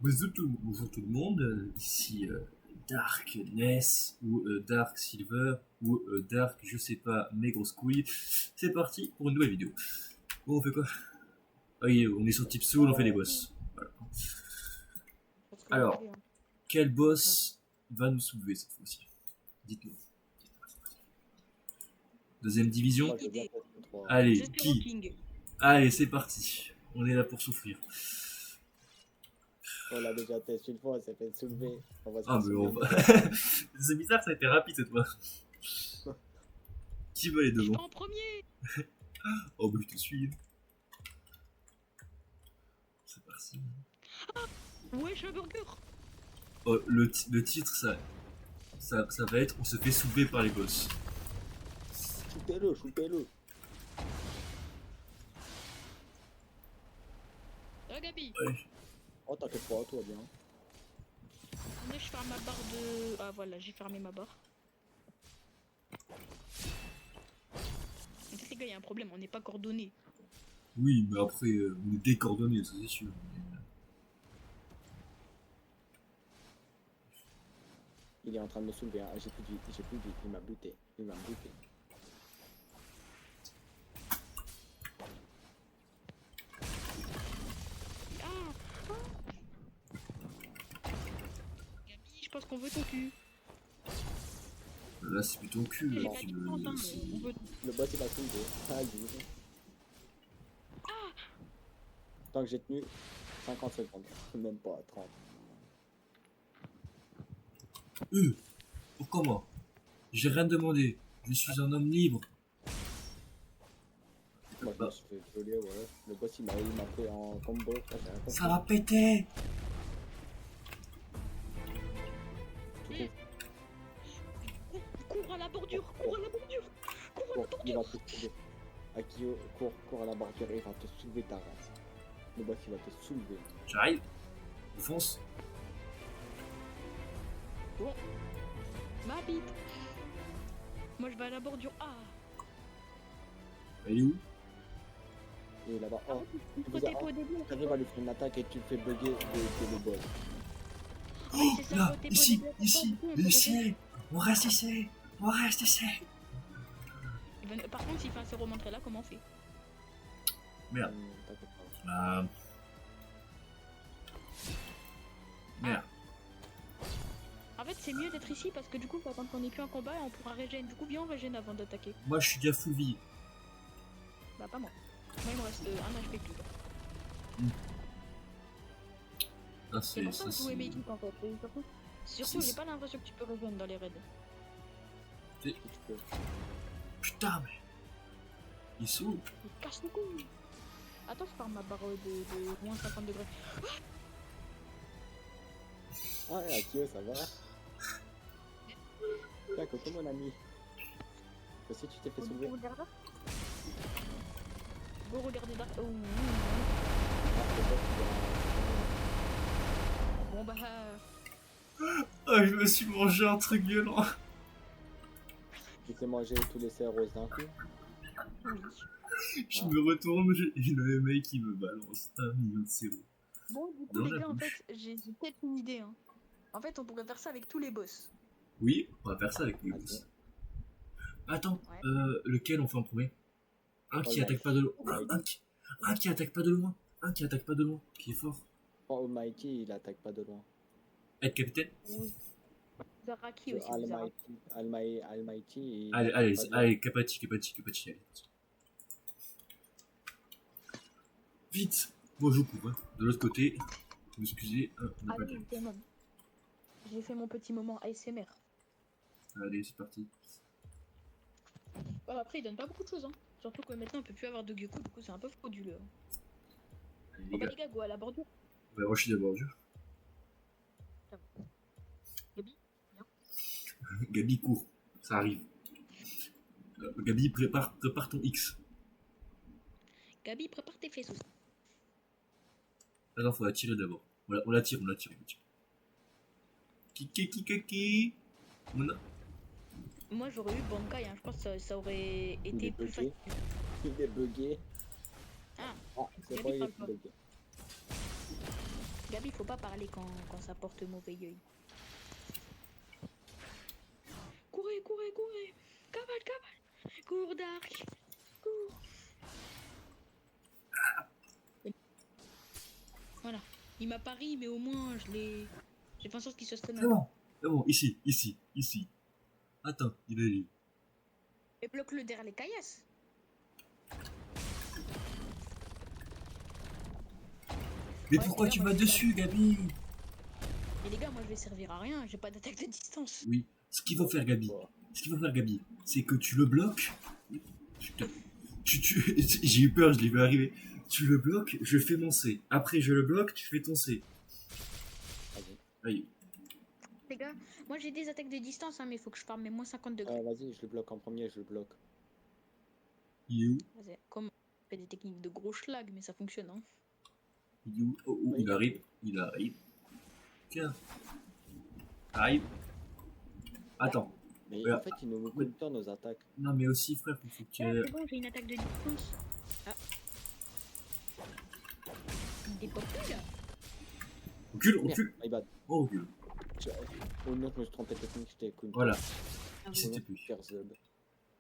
Bonjour tout le monde, ici Dark Ness ou Dark Silver ou Dark je sais pas mes grosses couilles. C'est parti pour une nouvelle vidéo. Bon, on fait quoi? Ah oui, on est sur Type Soul, on fait des boss. Voilà. Parce que Alors, regardez, hein. quel boss va nous soulever cette fois-ci? Dites-nous. Deuxième division. Moi, je veux bien faire le 3. Allez, Zespero qui? King. Allez, c'est parti. On est là pour souffrir. On l'a déjà testé une fois, on s'est fait soulever. On va se Ah faire mais on soulever. va... C'est bizarre, ça a été rapide cette fois. Qui veut aller Je suis devant? pas en premier. Oh bah je te suis. C'est parti. Wesh, un burger. Oh, le titre, ça va être on se fait soulever par les boss. Shootez-le, shootez-le. Ah, Gabi. Ouais. Oh, t'inquiète pas, toi, bien. Attendez, je ferme ma barre de. Ah, voilà, j'ai fermé ma barre. En fait, les gars, il y a un problème, on n'est pas coordonnés. Oui, mais après, on est décoordonnés, ça c'est sûr. Il est en train de me soulever. Hein. Ah, j'ai plus de vie, j'ai plus de vie. Il m'a buté. Il m'a buté. Ah, ah. Gabi, je pense qu'on veut ton cul. Là, c'est plutôt cul. J'ai Là, pas qui dit me- Quentin, on veut. Le boss, il m'a soulevé. Ah, il est... Tant que j'ai tenu 50 secondes. Même pas 30. Pourquoi moi? J'ai rien demandé. Je suis un homme libre. Moi, je me suis fait violer, ouais. Le boss, il m'a pris en combo. Ça, j'ai rien compris. Ça va péter. Tout est- Cours à la bordure, cours à la bordure. Cours à la Cours, il bordure. va te soulever. Akio, cours à la bordure et il va te soulever ta race. Le boss, il va te soulever. J'arrive. Je fonce. Ma bite. Moi, je vais à la bordure. Ah. Elle est où? Et là-bas, oh, Il faut t'aider au début. tu arrives à lui faire une attaque et tu le fais bugger le boss. Oh, c'est ça, là, faut t'aider au ici, début. ici, Attends, ici. On reste ici. On reste ici. Par contre, s'il fait un sérum entrée là, comment on fait? Merde. T'inquiète pas. Merde. En fait, c'est mieux d'être ici parce que du coup, quand on n'est plus en combat, on pourra régénérer. Du coup, viens, on régène avant d'attaquer. Moi, je suis déjà full vie. Bah, pas moi. Moi, il me reste un HP plus. Ah, C'est pour ça que je jouais mes équipes en fait. Et surtout, C'est- j'ai pas l'impression que tu peux rejoindre dans les raids. Si tu peux. Putain, mais. Ils sont où? Il cache les couilles. Attends, je ferme ma barre de moins 50 degrés. Ah, et Akio, ça va? Tiens, coucou mon ami. Toi aussi, tu t'es fait soulever. Vous regardez là? Vous regardez là. Oh, Ah, le boss, bon bah. Ah, je me suis mangé un truc violent. il s'est mangé tous les cerfs roses d'un coup. Oui. Je me retourne, j'ai une mec qui me balance 1 million de sérum. Bon, du coup, Dans les la gars, en bouche. fait, j'ai peut-être une idée. Hein. En fait, on pourrait faire ça avec tous les boss. Oui, on va faire ça avec les Ok. boss. Attends, Ouais. lequel on fait en premier? Un qui Oh, attaque pas de loin. Almighty. Un qui attaque pas de loin. Un qui attaque pas de loin. Qui est fort. Oh, Almighty, il attaque pas de loin. Être capitaine? Oui. Zaraki Ce aussi. Zaraki. Almighty, il Allez, attaque allez, pas de loin. allez, Kapati, allez. Vite! Moi je cours, hein. De l'autre côté, vous m'excusez, on n'a pas de Allez, quand même. J'ai fait mon petit moment ASMR. Allez, c'est parti. Bon, après, il donne pas beaucoup de choses. Hein. Surtout que maintenant, on peut plus avoir de gecko, du coup, c'est un peu frauduleux. Hein. Allez, Bon, les bah, gars, les gars, go à la bordure. on va rusher d'abord, je. Gabi, Gabi court, ça arrive. Gabi, prépare ton X. Gabi, prépare tes faisceaux. Attends, faut la tirer d'abord. On la tire. Kiki. Moi, j'aurais eu Bankai, hein. Je pense que ça aurait Il été est plus bugué. facile. Il est bugué. Ah, Ah, c'est Gabi, pas il est parle pas. bugué. Gabi, faut pas parler quand ça porte mauvais œil. Courez, courez, courez. Cavale, cavale. Cours, Dark. Cours. Voilà. Il m'a pari, mais au moins, j'ai fait en sorte qu'il se stun. C'est bon, ici, ici, ici. Attends, il est là. Et bloque-le derrière les caillasses. Mais Ouais, pourquoi les gars, tu moi, vas je vais dessus, Gabi? Et les gars, moi je vais servir à rien, j'ai pas d'attaque de distance. Oui, ce qu'il faut faire, Gabi, c'est que tu le bloques. J'ai eu peur, je l'ai vu arriver. Tu le bloques, je fais mon C. Après, je le bloque, tu fais ton C. Vas-y. Aïe. Les gars, moi j'ai des attaques de distance, hein, mais il faut que je farme mes moins 50 degrés. Vas-y, je le bloque en premier, je le bloque. Il est où? Vas-y, comme on fait des techniques de gros schlag, mais ça fonctionne. Hein. Il est où? Oh, oh, Oui, il arrive. Il arrive. Tiens. Arrive. Attends. Mais Ouais. en fait, il nous coupe tout le temps nos attaques. Non, mais aussi, frère, il faut Ah, que. c'est bon, j'ai une attaque de distance. Ah. Il dépop plus là. Recule, Merde, recule. my bad. Oh, recule. Oh non, je me suis trompé de technique, j'étais cool. Voilà. Ah, Qui bon. c'était plus?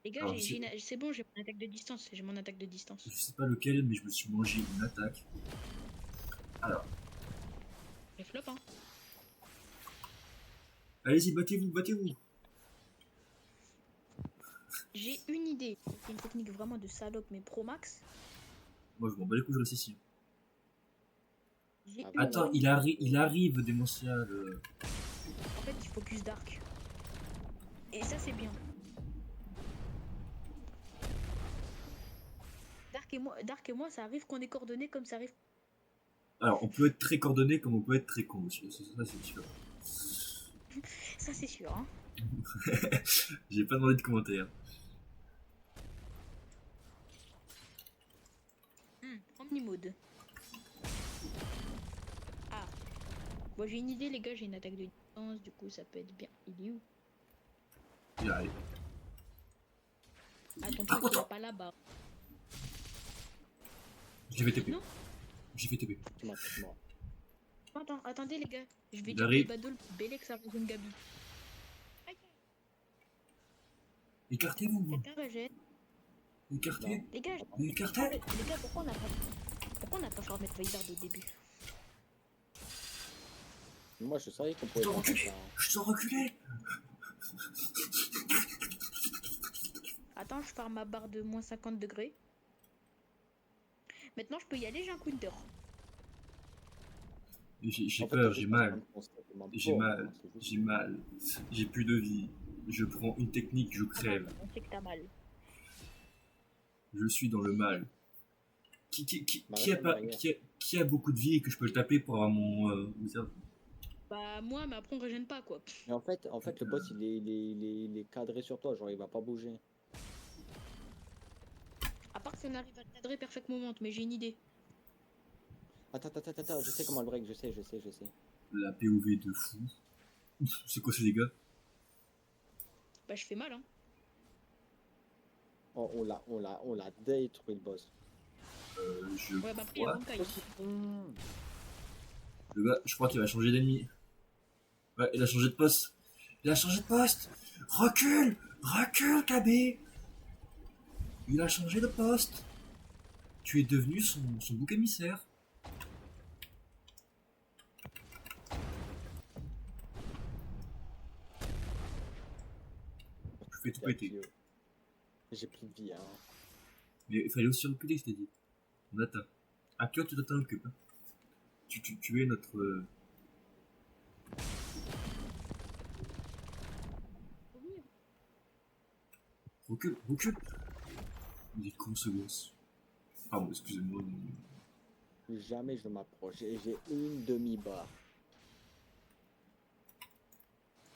Les gars, Alors, c'est bon, j'ai mon attaque de distance. J'ai mon attaque de distance. Je sais pas lequel, mais je me suis mangé une attaque. Alors. Les flops, hein. Allez-y, battez-vous, battez-vous. J'ai une idée. C'est une technique vraiment de salope, mais pro max. Moi, je m'en bats les couilles, je reste ici. J'ai Ah, une Attends, idée. il arrive, démential. En fait, il focus dark. Et ça, c'est bien. Dark et moi, ça arrive qu'on est coordonnés comme ça arrive. Alors, on peut être très coordonné comme on peut être très con aussi. Ça, c'est sûr. Ça, c'est sûr. Hein. J'ai pas demandé de commentaires. Omnimode. Ah. Bon, j'ai une idée, les gars. J'ai une attaque de distance. Du coup, ça peut être bien. Il est où? Il arrive. Ah, ton truc, il est pas là-bas. Je l'ai fait TP. Non. J'ai fait TP. Tu m'as fait moi. Attends, attendez, les gars. Je vais Il dire arrive. que Badol, Belek, ça rejoint Gabi. Aïe. Écartez-vous. Quelqu'un rejette. Écartez. Les gars, Écartez. les gars, pourquoi on n'a pas formé de Vaidard au début? Moi, je savais qu'on pouvait Je t'en faire reculé. ça. Hein. Je t'en reculé. Attends, je farme ma barre de moins 50 degrés. Maintenant, je peux y aller, j'ai un counter. J'ai En fait, peur, t'as j'ai juste mal. un constat, J'ai bon, mal. c'est juste- J'ai mal. J'ai plus de vie. Je prends une technique, je crève. On sait que t'as mal. Je suis dans le mal. Bah, Qui a reste pas, derrière. qui a beaucoup de vie et que je peux le taper pour avoir mon. Bah, moi, mais après, on régène pas, quoi. Mais en fait, le boss, il est cadré sur toi, genre il va pas bouger. À part si on arrive à cadrer Perfect Moment, mais j'ai une idée. Attends, je sais comment le break, je sais. La POV de fou. C'est quoi ces dégâts? Bah, je fais mal, hein. Oh, on l'a détruit le boss. Je Ouais, bah, après, il y a crois. Honkai. Le gars, je crois qu'il va changer d'ennemi. Ouais, il a changé de poste. Il a changé de poste. Recule, recule, KB. Il a changé de poste. Tu es devenu son bouc émissaire. Je fais tout péter. J'ai plus de vie, hein. Mais il fallait aussi reculer, je t'ai dit. On attend. Actuellement, tu t'en occupes. Hein. Tu es notre. Recule, recule. Il est con ce gosse. Pardon, excusez-moi. Jamais je m'approche. J'ai une demi-barre.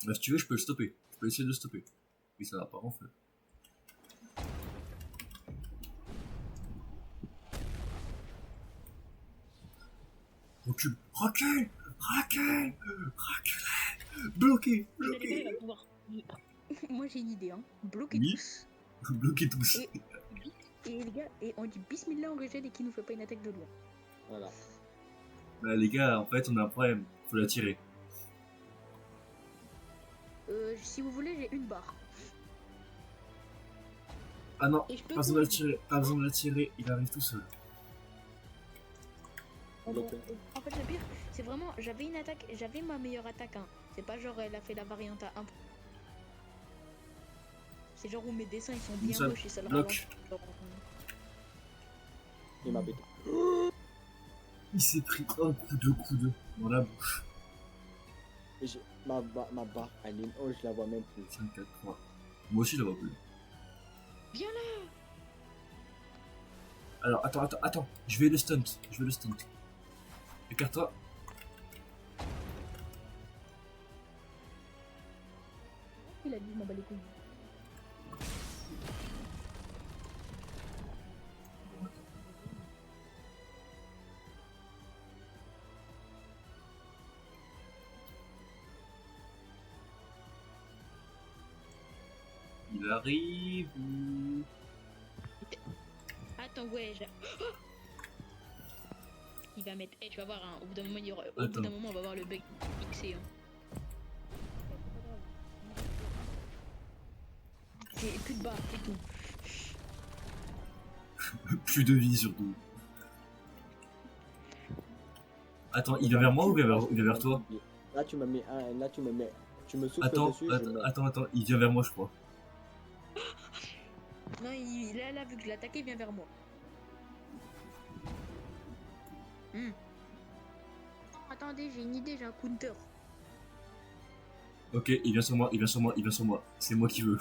Bah, si tu veux, je peux le stopper. Je peux essayer de le stopper. Mais ça va pas en fait. Recule, recule, recule, recule. Bloqué, Les gars, il bloqué. va pouvoir. Moi, j'ai une idée, hein. Bloquez Oui. tous. Bloqué tous. Et les gars, et on dit bismillah, on régène et qui nous fait pas une attaque de loin. Voilà. Bah les gars, en fait, on a un problème. Faut la tirer. Si vous voulez, j'ai une barre. Ah non, Et je peux pas besoin de la tirer. Pas besoin de la tirer. Il arrive tout seul. En fait, le pire, c'est vraiment, j'avais une attaque, j'avais ma meilleure attaque. Hein. C'est pas genre elle a fait la variante à 1. C'est genre où mes dessins ils sont bien Ça moches et ça le bloque. ralentit. Genre, Il m'a bêté. Il s'est pris un coup, deux coups de dans la bouche. Ma barre, Aline, oh, je la vois même plus. 5, 4, 3. Moi aussi, je la vois plus. Viens là. Alors, attends. Je vais le stunt. Écarte-toi. Il a dit, je m'en bats les couilles. Il arrive. Attends, ouais, oh il va mettre. Tu vas voir, hein, au bout d'un moment, on va voir le bug fixé. Hein. J'ai plus de barre, c'est tout. Plus de vie surtout. Attends, il vient vers moi ou il vient vers toi? Là, tu me mets un. Là, tu me mets. Tu me souffles Attends, dessus. attends, il vient vers moi, je crois. Non, il est là, vu que je l'ai attaqué, il vient vers moi. Attendez, j'ai une idée, j'ai un counter. Ok, il vient sur moi. C'est moi qui veux.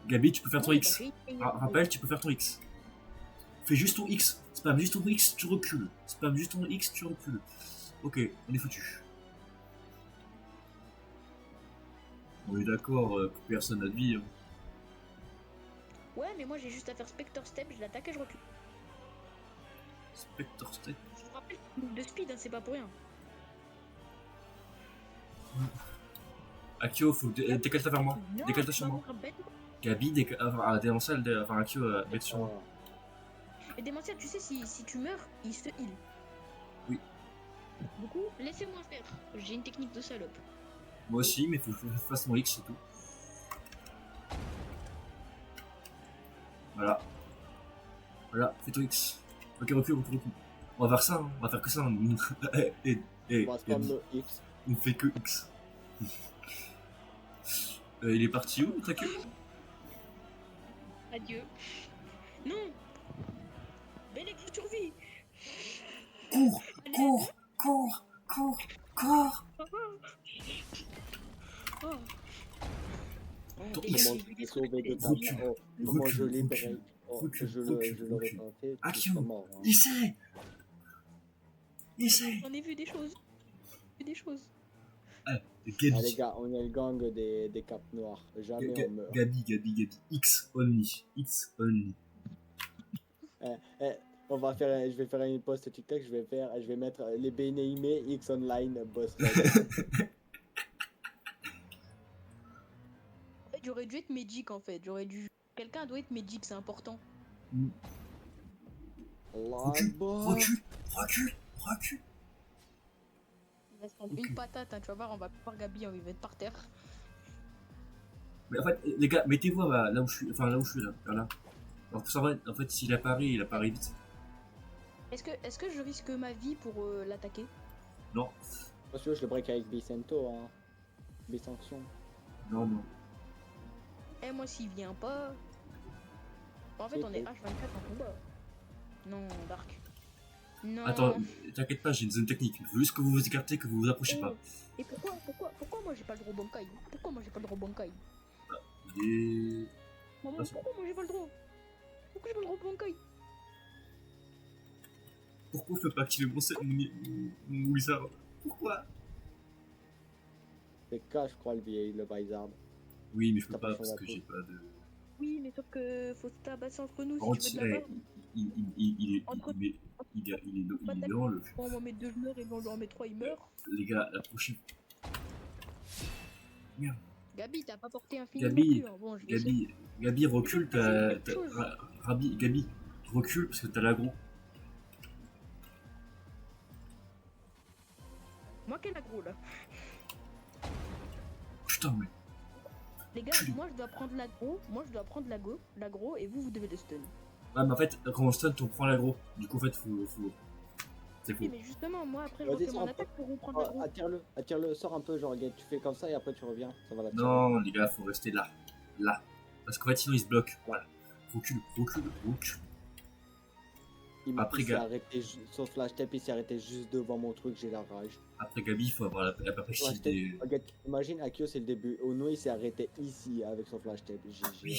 Gabi, tu peux faire ton X. Rappelle, tu peux faire ton X. Fais juste ton X. Spam juste ton X, tu recules. Ok, on est foutu. On est d'accord, personne n'a de vie. Hein. Ouais, mais moi j'ai juste à faire Spectre Step, je l'attaque et je recule. Spectre Step. Je vous rappelle, de speed, hein, c'est pas pour rien. Akio, faut décale-toi vers moi. Décale-toi sur moi. Gabi, dénoncer, enfin Akio, mets sur moi. Et Démentiel, tu sais, si tu meurs, il se heal. Oui. Du coup, laissez-moi faire. J'ai une technique de salope. Moi aussi, mais faut que je fasse mon X, c'est tout. Voilà, fais ton X. Ok, recule. On va faire ça, hein. On va faire que ça. Hein. On va spam le X. On fait que X. Il est parti où, Takeo? Adieu. Non. Belle survie. Cours. Oh. Ton Comment X. je l'ai sauvé de ta Recule. mort. Comment je l'ai break. Je l'aurais pas fait. Akio, mort, hein. essaie. J'en ai vu des choses. Gabi. Ah, les gars, on est le gang des capes noirs. Jamais on meurt. Gabi. X only. On va faire, je vais faire une post TikTok, je vais mettre les Beneime X Online boss. En fait, j'aurais dû être Magic en fait. Quelqu'un doit être Magic, c'est important. Recule. Il va se prendre une patate, hein, tu vas voir, on va voir Gabi, il va être par terre. Mais en fait, les gars, mettez-vous là où je suis, là. Alors, ça va, en fait, s'il apparaît, il apparaît vite. Est-ce que je risque ma vie pour l'attaquer? Non. Parce que je le break avec Bicento, hein. Bisanction. Non. Eh, moi, s'il vient pas. En fait, on est H24 en combat. Non, Dark. Non. Attends, t'inquiète pas, j'ai une zone technique. Il faut juste que vous vous écartez, que vous vous approchez pas. Et pourquoi moi j'ai pas le droit Bankai? Pourquoi moi j'ai pas le droit Bankai? Et... Maman, pourquoi moi j'ai pas le droit? Pourquoi j'ai pas le droit Bankai? Pourquoi je peux pas activer mon wizard? Pourquoi? C'est K, je crois, le Bizard. Oui, mais je peux pas parce que j'ai pas de... Oui, mais sauf que faut se tabasser entre nous si tu Anti... veux de la barre. Il est dans le... On va mettre 2, je meurs, et on en met 3, il meurt. Les gars, la prochaine... Merde. Gabi, t'as pas porté un film non plus, hein. Bon, Gabi, recule, Gabi, recule parce que t'as l'aggro. Moi quel aggro là. Putain, mais. Les gars, moi je dois prendre l'aggro, l'aggro et vous devez le stun. Ouais, mais en fait, quand on stun, on prend l'aggro. Du coup, en fait, faut. C'est faux. Oui, mais justement, moi après je Vas-y, refais sors mon un peu. attaque pour reprendre l'aggro. Attire-le, sors un peu, genre, tu fais comme ça et après tu reviens, ça va l'attirer. Non, les gars, faut rester là. Là. Parce qu'en fait, sinon, il se bloque. Voilà. Recule. Après, Il s'est arrêté, son flash tape, il s'est arrêté juste devant mon truc, j'ai la rage. Après Gabi, il faut avoir la Flash tape, regarde, imagine Akio, c'est le début. Ono, il s'est arrêté ici avec son flash tape. Oui,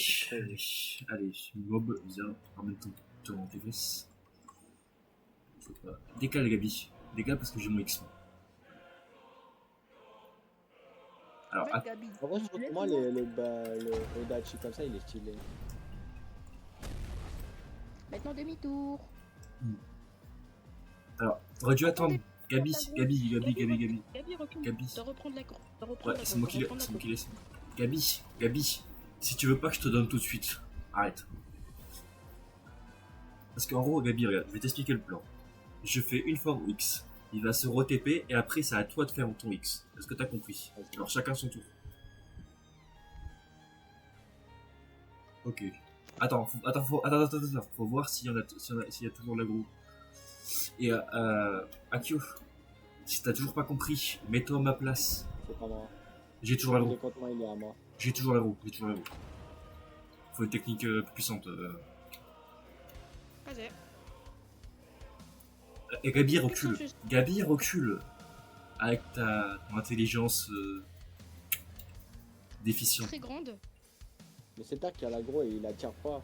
allez, mob, viens, ramène ton tes fesses. Décale Gabi, décale parce que j'ai mon X. Alors, En fait, Gabi, en vrai, je trouve que moi, le Dachi comme ça, il est stylé. maintenant demi-tour. alors, t'aurais dû attendre. Gabi, Gabi, recule. Gabi. De reprendre l'aggro. Ouais, c'est moi qui laisse. Gabi, si tu veux pas que je te donne tout de suite, arrête. Parce qu'en gros, Gabi, regarde, je vais t'expliquer le plan. Je fais une fois mon X, il va se re-TP et après c'est à toi de faire ton X. Est-ce que t'as compris? Alors chacun son tour. Ok. Attends, faut voir s'il y a toujours l'aggro. Et Akio, si t'as toujours pas compris, mets-toi à ma place. C'est pas moi. J'ai toujours l'aggro. Il est à moi. J'ai toujours l'aggro. Faut une technique plus puissante. Vas-y. Et Gabi recule. Avec ton intelligence déficiente. Très grande. Mais c'est Dark qui a l'aggro et il attire pas.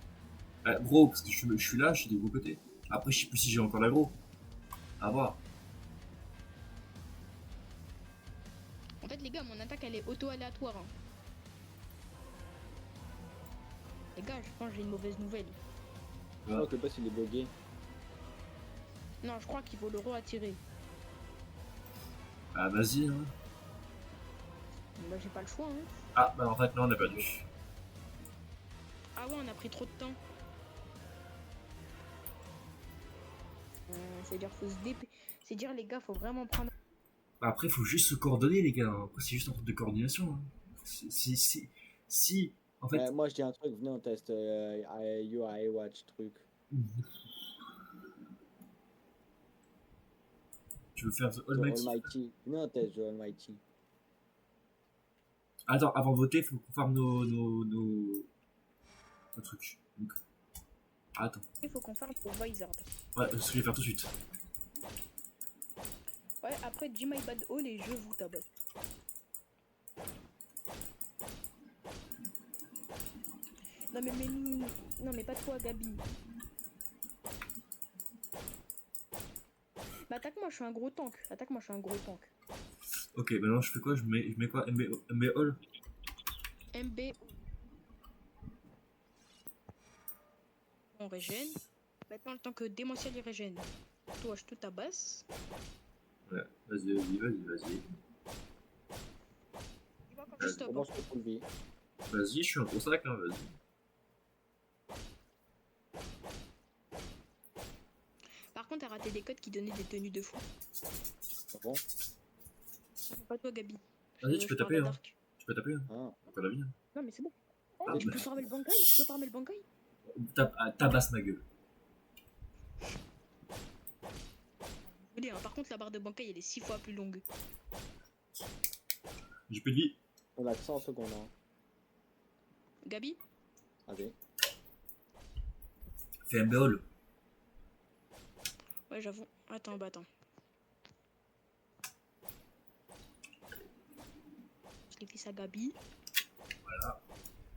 Gros, parce que je suis là, je suis des gros côtés. Après, je sais plus si j'ai encore l'aggro. À voir. En fait, les gars, mon attaque elle est auto-aléatoire. Hein. Les gars, je pense que j'ai une mauvaise nouvelle. Je crois que le boss il est bugué. Non, je crois qu'il faut le re-attirer. Ah, vas-y, hein. Bah, j'ai pas le choix. Hein. Ah, bah en fait, non, on a perdu. Ah ouais, on a pris trop de temps. C'est-à-dire, faut se dép... C'est-à-dire, les gars, faut vraiment prendre. Bah, après, faut juste se coordonner, les gars. Après, c'est juste un truc de coordination. Hein. Si, en fait. Moi, je dis un truc, venez, on teste UI Watch truc. Tu veux faire The Almighty. Venez, on teste The Almighty. Attends, avant de voter, faut qu'on farme nos trucs. Donc. Attends. Il faut qu'on fasse pour Vizard. Ouais, c'est ce que je vais faire tout de suite. Ouais, après Jimmy Bad Hall et je vous tabasse. Non mais pas toi Gabi. Bah attaque-moi, je suis un gros tank. Ok, maintenant je fais quoi? Je mets quoi? MB All? MB. On régène. Maintenant le temps que démentiel il régène. Toi je te tabasse. Ouais, vas-y. Tu vois quand je stop. Comment je peux full vie? Vas-y, je suis un gros sac, hein, vas-y. Par contre, t'as raté des codes qui donnaient des tenues de fou. Ah bon? Pas toi, Gabi. Vas-y, tu peux taper, hein. Tu peux taper, hein. Ah. Encore la vie, hein. Non, mais c'est bon. Ah, Tu peux farmer le bankai. Tabasse ma gueule. Hein. Par contre, la barre de bankai, elle est 6 fois plus longue. J'ai plus de vie. On a 100 secondes. Hein. Gabi? Allez. Fais MB All. Ouais, j'avoue. Attends. Je l'ai fait ça, Gabi. Voilà.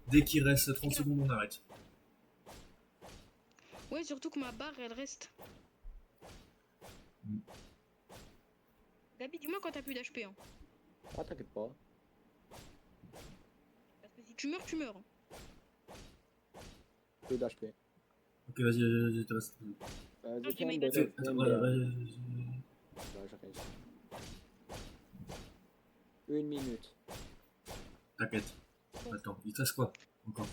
Dès qu'il reste 30 secondes, on arrête. Ouais, surtout que ma barre, elle reste. Gabi, dis-moi quand t'as plus d'HP. Hein. Ah, t'inquiète pas. Parce que si tu meurs, tu meurs. Peu d'HP. Ok, vas-y, tabasse. Une minute. T'inquiète. Attends, il te reste quoi? Encore.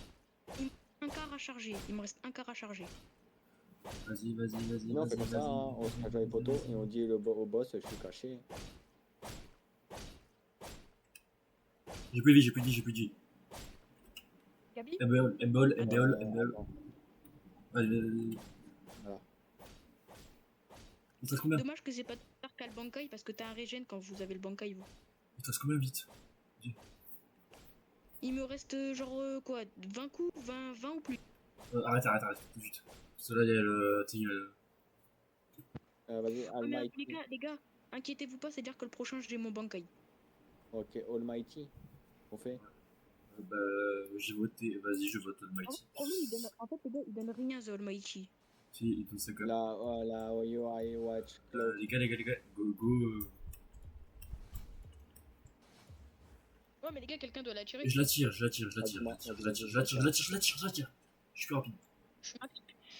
Un quart à charger. Il me reste un quart à charger. Vas-y. Non, on fait comme ça, hein. On se cache dans les poteaux et on dit au boss, je suis caché. J'ai plus de vie, j'ai plus de vie, j'ai plus de vie. Gabi? Embol. Ouais, Voilà. il te reste combien? Dommage que c'est pas Dark à le Bankai parce que t'as un régène quand vous avez le Bankai vous. Il te reste combien vite? Il me reste genre quoi 20 coups 20 ou plus. Arrête, tout de suite. Parce que là, il y a le. Tu sais, il y a le- Vas-y, Ah, mais Almighty. les gars, inquiétez-vous pas, c'est-à-dire que le prochain j'ai mon Bankai. Ok, Almighty. On fait. Bah, j'ai voté. Vas-y, je vote Almighty. En fait, les gars, il donne rien à Almighty. Si, il donne ça quand même. Là, voilà, UI Watch Cloud. Les gars, go. Ouais, mais les gars, quelqu'un doit l'attirer. Je la tire. Je suis plus rapide.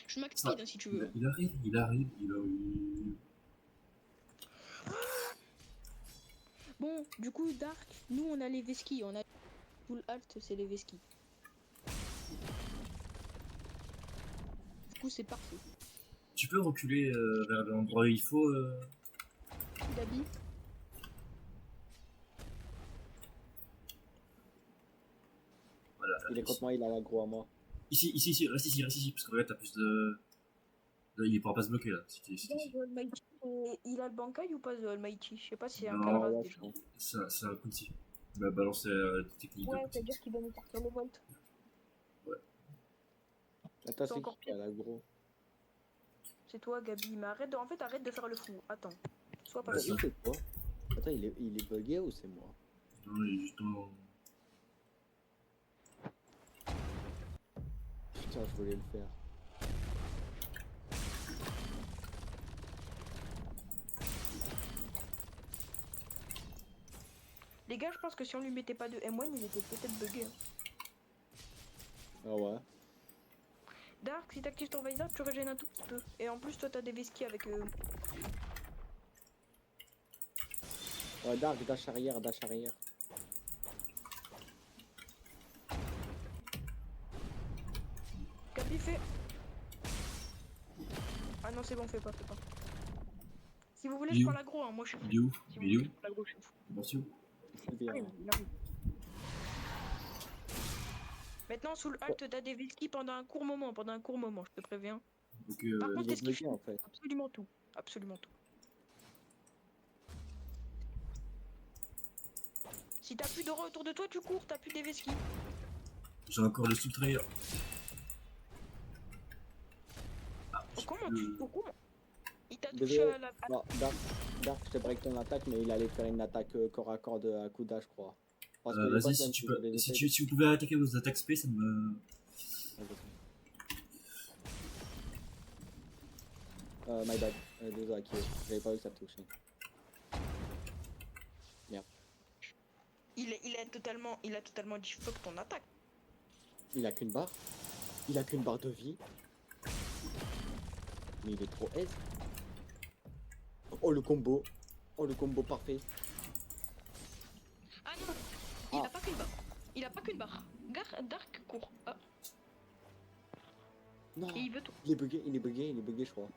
Je max Ça, speed hein, si tu veux. Il arrive. Bon, du coup, Dark, nous on a les Veski, on a full alt, c'est les Veski. Du coup, c'est parfait. Tu peux reculer vers l'endroit où il faut. Gabi, Voilà. Il est contre moi, il a l'aggro à moi. Ici, reste ici, parce qu'en fait, t'as plus de. Là, il pourra pas se bloquer là. il a le Bankai ou pas The Almighty? Je sais pas si c'est un Non, Kalras ouais, déjà. C'est un Kunti. Il m'a balancé la technique Ouais, de Kunti. c'est-à-dire qu'il va nous sortir le Volt. Attends, c'est encore qui a l'aggro? C'est toi, Gabi, mais arrête de faire le fou. Attends, sois pas Bah, sûr. Il fait quoi? Attends, il est bugué ou c'est moi? Non, il est justement. Putain, je voulais le faire. Les gars, je pense que si on lui mettait pas de M1, il était peut-être bugué. Hein. Ah ouais. Dark, si t'actives ton visor, tu régènes un tout petit peu. Et en plus, toi, t'as des Veski avec. Ouais, Dark, dash arrière. Gabi, fait. Ah non, c'est bon, fais pas. Si vous voulez, je prends l'aggro, hein. Moi je suis fou. Il est où? Si vous Il est voulez, où? je prends l'aggro, je suis fou. Merci où? Il vient. Il arrive. Maintenant, sous le halt, t'as des Veski pendant un court moment, je te préviens. Donc, Par contre, Il qu'est-ce est qu'il fait bugué en fait. Absolument tout. Si t'as plus de rats autour de toi, tu cours, t'as plus des Veski. j'ai encore le sous-trail. Comment tu cours comment Il t'a touché Désolé. à la. Non, Dark, je te break ton attaque, mais il allait faire une attaque corps à corps à coup d'âge, je crois. Parce que les Vas-y, boss, si même tu si peux. je les Si essaye- vous pouvez attaquer vos attaques SP, ça me. My bad. Désolé, Akio. J'avais pas vu que ça touchait. Il a totalement dit fuck ton attaque. Il a qu'une barre. De vie. Mais il est trop aise. Oh le combo parfait. Ah non, il a pas qu'une barre. Dark court. Ah, Non, et il veut tout. il est bugué, je crois.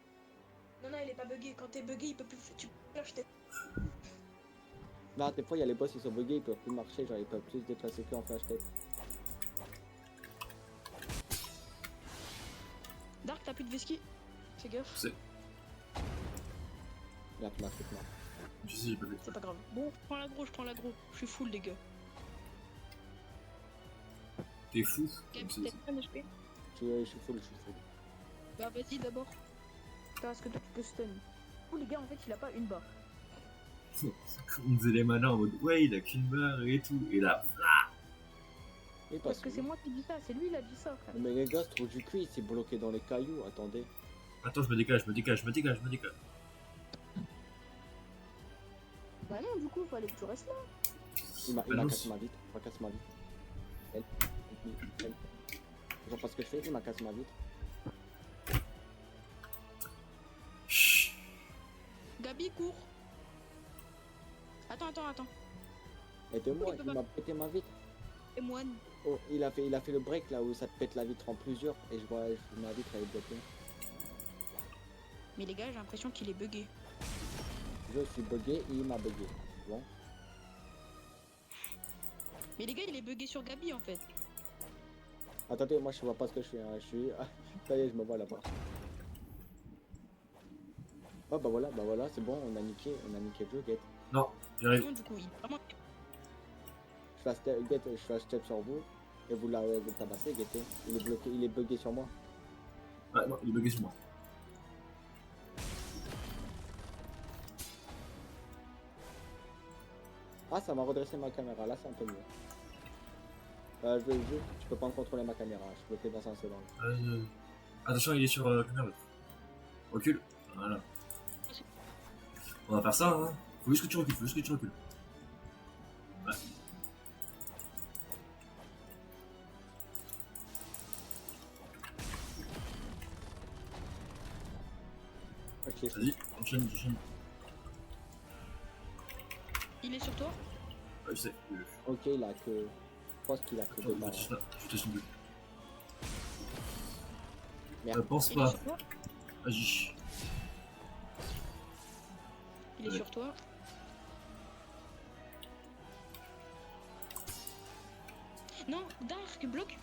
Non, il est pas bugué. Quand t'es bugué, il peut plus. Tu peux l'acheter. Là, des fois, il y a les boss, ils sont buggés, ils peuvent plus marcher, genre ils peuvent plus se déplacer que en flash tête. Dark, t'as plus de Veski. Fais gaffe. C'est. Là, tu m'as fait mal. Je sais, j'ai pas fait. C'est pas grave. Bon, je prends l'agro. Je suis full, les gars. T'es fou. Gabi, C'est- t'as un HP. Je suis full. Bah, vas-y d'abord. Parce que toi, tu peux stun. Oh, les gars, en fait, il a pas une barre. On faisait les malins en mode ouais, il a qu'une barre et tout. Et là, Et Parce que c'est moi qui dis ça, c'est lui, il a dit ça, frère. Mais les gars, ce trou du cul, il s'est bloqué dans les cailloux, attendez. attends, je me dégage. Bah non, du coup, fallait que tu restes là. Il m'a non, cassé ma vitre. Elle. Genre pas ce que je fais, il m'a cassé ma vitre. Chut. Gabi, cours. Attends. Aidez-moi, il peut il pas. m'a pété ma vitre. Et moi, Oh, il a fait le break là où ça te pète la vitre en plusieurs et je vois ma vitre elle est bloquée. mais les gars, j'ai l'impression qu'il est bugué. Je suis bugué et il m'a bugué. Bon. Mais les gars, il est bugué sur Gabi en fait. Attendez, moi je vois pas ce que je fais. Hein. Je suis. Ah, ça y est, je me vois là-bas. Oh bah voilà, c'est bon, on a niqué le jeu, Get. Non, j'arrive. Non, du coup, il vraiment. Je fais un step, Get, je fais un step sur vous et vous le tabassez, Get. Il est bloqué, il est bugué sur moi. Ouais, non, il est bugué sur moi. Ah, ça m'a redressé ma caméra, là c'est un peu mieux. Je peux pas me contrôler ma caméra, je suis bloqué dans un seul. Attention, il est sur caméra. Recule. Voilà. On va faire ça, hein. Faut juste que tu recules, faut juste que tu recules. Ouais. Ok, Vas-y, enchaîne, enchaîne. Il est sur toi. Ouais, je sais. ok, il a que. Je pense qu'il a que deux balles. Je te suis. Merde. Pense Il est pas. sur toi. Agis. Il est Ouais. sur toi. Non, Dark, bloque.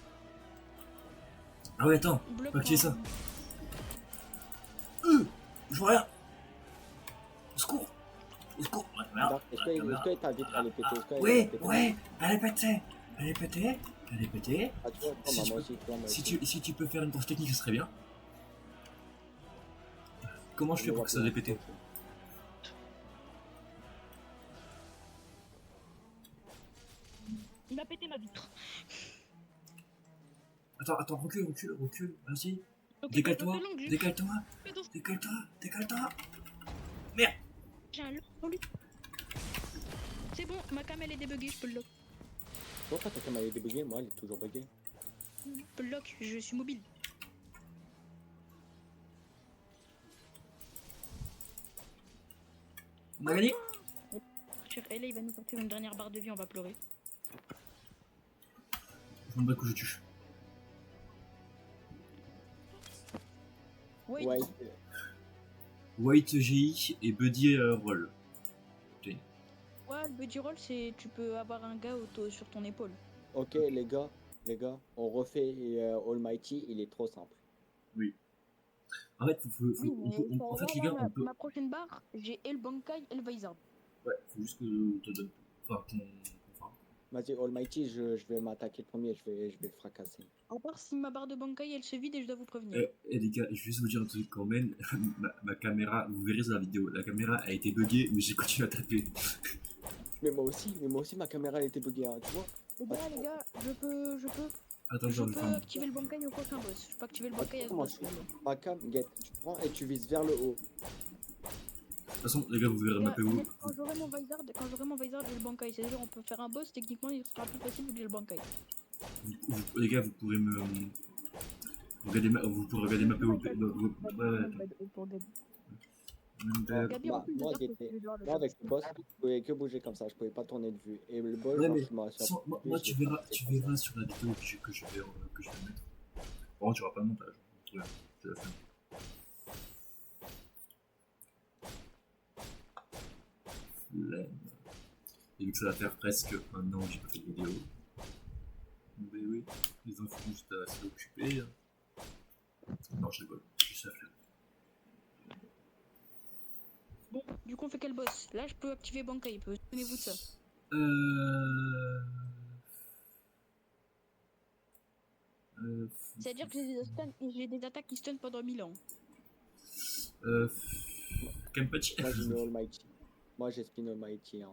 Ah ouais, attends. Bloque. Faut activer ça. Je vois rien. Au secours. Au secours. Ouais, merde. Alors, est-ce que t'as vite à les péter? Est-ce que Ouais, ouais. Elle est pétée. Elle est pétée. Elle est pétée. Ah, tu vois, Si moi tu aussi, moi aussi. Si tu peux faire une course technique, ce serait bien. Comment je fais pour que ça ait pété? Il m'a pété ma vitre. Attends, recule. Vas-y. Ok, Décale-toi. pas de langue, Décale-toi. fais dans- Décale-toi. Merde. J'ai un lock pour lui. C'est bon, ma cam elle est débuguée, je peux le lock. Pourquoi ta caméra est débuguée? Moi, elle est toujours buggée. Je peux le lock, je suis mobile. On a gagné. Et là, il va nous sortir une dernière barre de vie, on va pleurer. Je m'en bats que je tue. Ouais, Ouais, White GI et Buddy Roll. ouais, le buddy roll, c'est tu peux avoir un gars sur ton épaule. ok, les gars, on refait Almighty, il est trop simple. Oui. En fait, Oui, mais en fait, les gars, on peut. ma prochaine barre, j'ai El Bankai, El Vizard. Ouais, faut juste que je te donne. Enfin, enfin. Vas-y, Almighty, je vais m'attaquer le premier, je vais le fracasser. À part si ma barre de Bankai elle se vide et je dois vous prévenir. Les gars, je vais juste vous dire un truc quand même. Ma caméra, vous verrez sur la vidéo, la caméra a été buggée, mais j'ai continué à taper. Mais moi aussi, ma caméra elle était buggée, hein, tu vois. Les gars, je peux Attends, activer le Bankai au prochain boss. Je peux activer le Bankai à ce Comment boss. je fais? Ma cam, Get, tu prends et tu vises vers le haut. De toute façon, les gars, vous verrez ma PO. Quand j'aurai mon Vizard, j'ai le Bankai. C'est-à-dire, on peut faire un boss, techniquement, il sera plus facile vu que j'ai le Bankai. Les gars, vous pourrez me. Vous pourrez regarder ma PO. Gabi, en plus, Moi, avec le boss, je pouvais que bouger comme ça, je pouvais pas tourner de vue. Et le boss, Ouais, genre, mais moi, tu verras sur la vidéo que je vais mettre. Par contre, tu n'auras pas de montage. Ouais, je la fais. Flemme. Et vu que ça va faire presque un an que j'ai pas fait de vidéo. Mais oui, les infos juste assez occupés. Non, je rigole, juste la flemme. Bon, du coup, on fait quel boss? Là, je peux activer Bankai. Souvenez-vous de ça. C'est-à-dire que j'ai des attaques qui stun pendant 1000 ans. Kenpachi. Moi, j'ai mis Almighty. Moi, j'ai spin Almighty. Hein.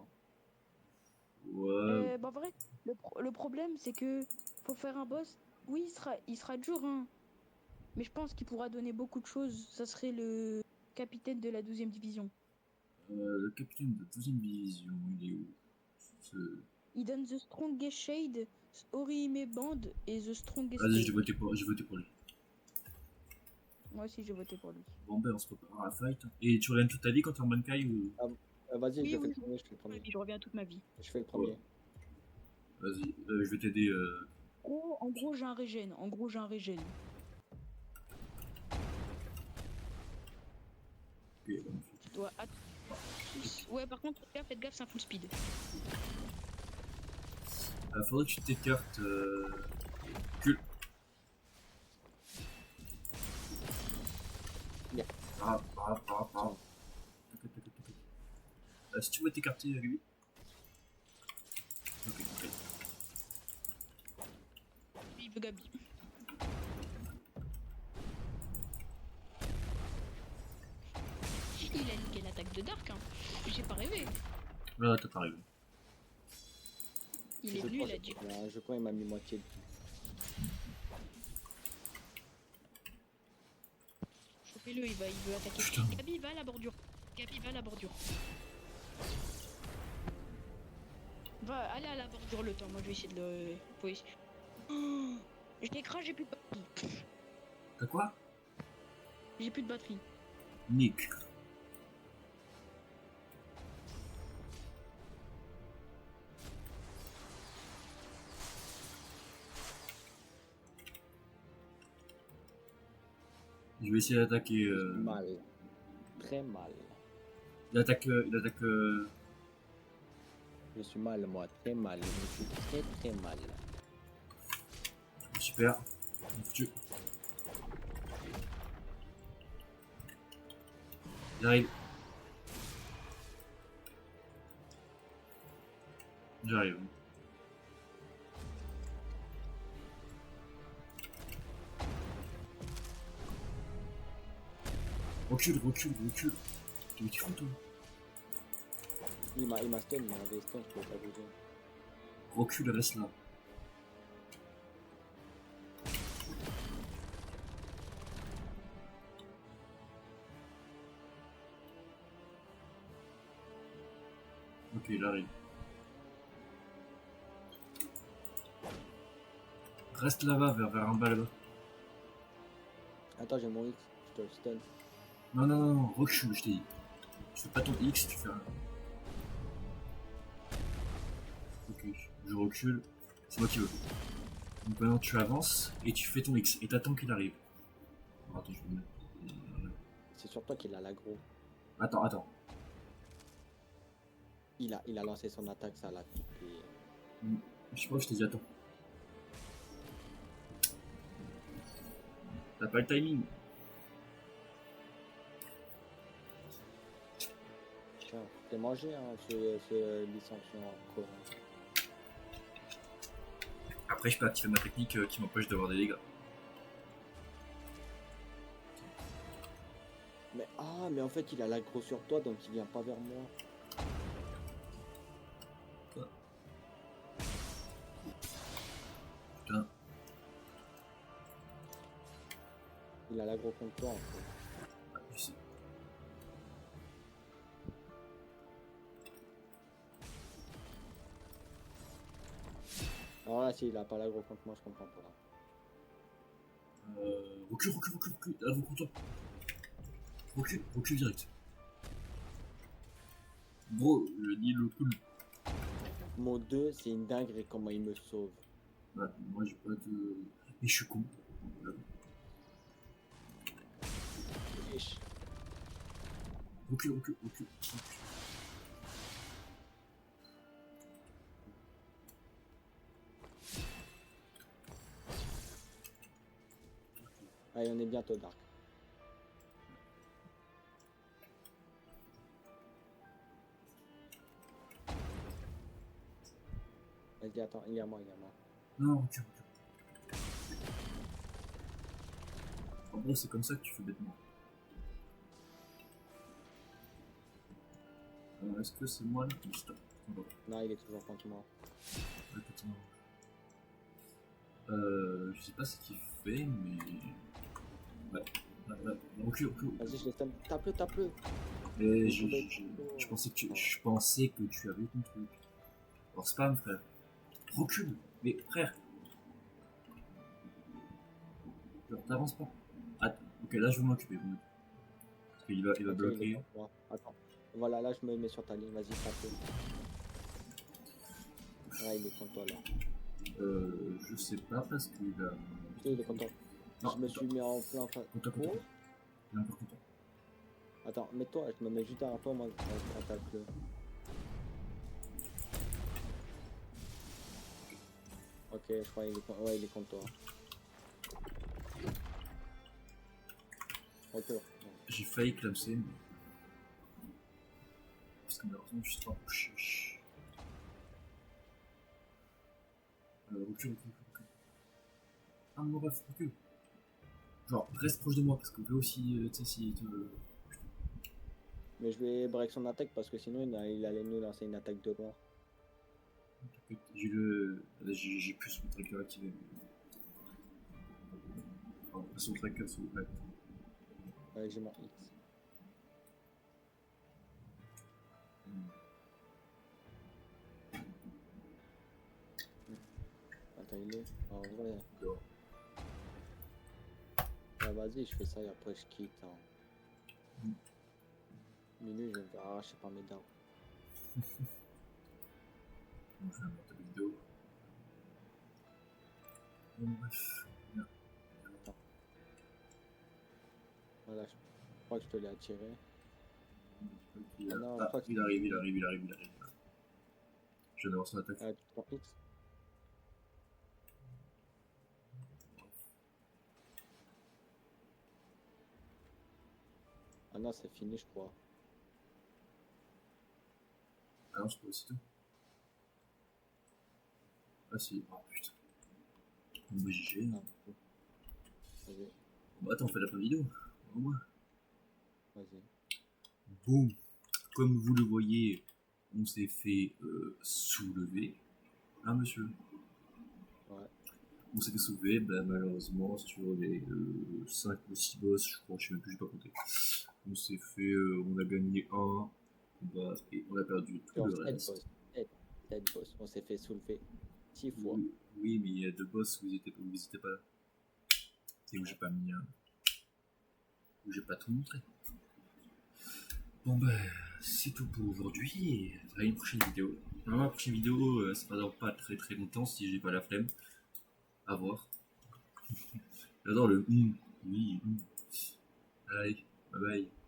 Ouais. En vrai, le problème, c'est que pour faire un boss, oui, il sera dur, hein. Mais je pense qu'il pourra donner beaucoup de choses. Ça serait le capitaine de la 12e division. Le capitaine de 12ème division, il est où? Il donne The Strongest Shade, Orihime Band et The Strongest Vas-y, Tail. j'ai voté pour lui. Moi aussi, j'ai voté pour lui. Bon, ben, on se prépare à la fight. Et tu reviens toute ta vie quand t'es en Bankai ou. Vas-y, Oui, je fais oui, le premier, je fais le premier. Je reviens toute ma vie. Je fais le premier. Vas-y, je vais t'aider. En gros, j'ai un régène. Ok, bon. Tu dois Ouais, par contre, faites gaffe, c'est un full speed. Faudrait que tu t'écartes. Cul. Yeah. T'inquiète. Si tu veux t'écarter, lui. Ok, nickel. Il veut Gabi. Il a niqué l'attaque de Dark, hein. J'ai pas rêvé. Là, t'as pas arrivé. Il est venu, il a dit. Je crois qu'il m'a mis moitié de Chopez-le, il veut attaquer. Putain. Gabi, va à la bordure. Gabi, va à la bordure. Va, allez à la bordure le temps. Moi, je vais essayer de le. Faut essayer. Oh, je l'écrase, j'ai plus de batterie. T'as quoi? J'ai plus de batterie. Nick. Je vais essayer d'attaquer. mal. Très mal. Il attaque. Je suis mal, moi. Très mal. Je suis très mal. Super. Tu... J'arrive. J'arrive. Recule. Mais tu fous toi? Il m'a stun, il m'avait stun, je pouvais pas bouger. Recule, reste là. Ok, il arrive. Reste là-bas, vers un bas là-bas. Attends, j'ai mon X, je te stun. Non, recule, je t'ai dit. Tu fais pas ton X, tu fais un. Ok, je recule. C'est moi qui veux. Donc maintenant tu avances et tu fais ton X et t'attends qu'il arrive. Attends, je vais mettre. C'est sur toi qu'il a l'aggro. Attends. Il a lancé son attaque, ça l'a piqué. Je sais pas, je t'ai dit attends. T'as pas le timing. Tiens, t'es mangé, hein, ce licenciement coréen. Après, je peux activer ma technique qui m'empêche d'avoir des dégâts. Mais en fait, il a l'aggro sur toi, donc il vient pas vers moi. Putain. Il a l'aggro contre toi, en fait. Ah, je sais. Alors là, s'il a pas l'aggro contre moi, je comprends pas. Recule. Aggro contre toi. Recule direct. Bro, je dis le cool. Mon 2, c'est une dinguerie comment il me sauve. Ouais, moi j'ai pas de. Mais je suis con. Wesh. Recule. Allez, on est bientôt Dark. Vas-y, attends, il y a moi. Non, recule. En gros, c'est comme ça que tu fais bêtement. Est-ce que c'est moi là? Stop. Non, il est toujours contre moi. Je sais pas ce qu'il fait, mais. Ouais. Recule. Vas-y, je le stun. Tape-le. Mais je pensais que tu avais ton truc. Alors spam, frère. Recule. Mais frère. Genre, t'avances pas. Attends. Ok, là je vais m'occuper. Parce qu'il va Ok, bloquer. il est contre moi. Attends. Voilà, là, je me mets sur ta ligne. Vas-y, tape-le. Ouais, il est contre toi, là. Je sais pas parce qu'il a. Il est content. Non, Je me suis mis en plein face. Content. Oh. Il est encore content. Attends, mets-toi, je me mets juste derrière toi, moi, je attaque-le. je crois qu'il est, ouais, il est contre toi. Retour. J'ai failli clamser, mais... Parce que malheureusement, je suis trop couché. Recule. Ah, mon ref, recule. Genre, reste proche de moi, parce qu'on peut aussi, tu sais, si... Mais je vais break son attaque parce que sinon il allait nous lancer une attaque de mort. J'ai plus mon tracker activé. Enfin, pas son tracker, s'il vous plaît. Ouais, j'ai mon X. Attends, il est. En vrai. Dehors. Ouais, vas-y, je fais ça et après je quitte. Hein. Mais lui, je vais me faire arracher par mes dents. Donc, je vais mettre la vidéo. Bon, bref. Bien. Attends. Voilà, je crois que je te l'ai attiré. Il, Ah non, ah, je crois que il arrive. Je viens d'avoir son attaque. Ah, tu prends X. Ah non, c'est fini, je crois. Ah non, c'est pas aussitôt. Ah si, oh putain. Bon, bah, GG. Ah, vas-y, Bah attends, on fait la fin vidéo. Au moins. vas-y. Bon, comme vous le voyez, on s'est fait soulever. Hein, monsieur? Ouais. On s'est fait soulever, bah, malheureusement, sur les 5 ou 6 boss, je crois, je sais même plus, j'ai pas compté. On s'est fait, on a gagné un combat et on a perdu tout Genre le 7 reste. boss. 7 boss. On s'est fait soulever 6 fois. Oui, oui, mais il y a 2 boss où ils étaient pas là. C'est où j'ai pas mis où j'ai pas tout montré. Bon bah, c'est tout pour aujourd'hui. À une prochaine vidéo. Dans la prochaine vidéo, ça va dans pas très très longtemps si j'ai pas la flemme. À voir. J'adore le oui. Allez, bye bye.